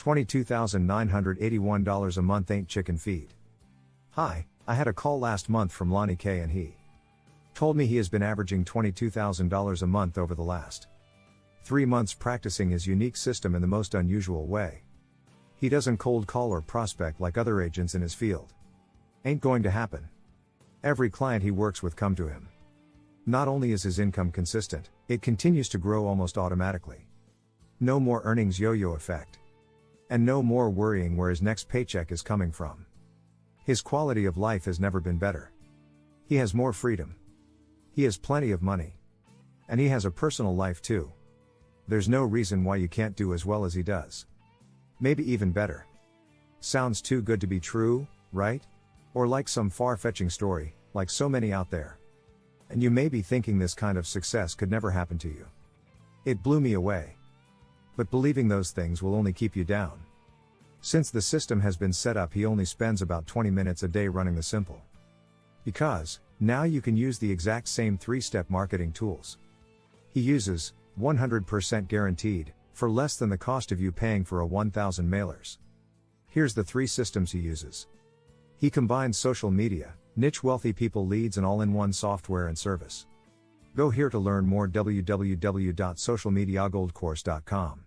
$22,981 a month ain't chicken feed. Hi, I had a call last month from Lonnie K and he told me he has been averaging $22,000 a month over the last 3 months practicing his unique system in the most unusual way. He doesn't cold call or prospect like other agents in his field. Ain't going to happen. Every client he works with come to him. Not only is his income consistent, it continues to grow almost automatically. No more earnings yo-yo effect. And no more worrying where his next paycheck is coming from. His quality of life has never been better. He has more freedom. He has plenty of money. And he has a personal life too. There's no reason why you can't do as well as he does. Maybe even better. Sounds too good to be true, right? Or like some far-fetching story, like so many out there. And you may be thinking this kind of success could never happen to you. It blew me away. But believing those things will only keep you down. Since the system has been set up, he only spends about 20 minutes a day running the simple. Because, now you can use the exact same 3-step marketing tools. He uses, 100% guaranteed, for less than the cost of you paying for a 1,000 mailers. Here's the 3 systems he uses. He combines social media, niche wealthy people leads and all-in-one software and service. Go here to learn more. www.socialmediagoldcourse.com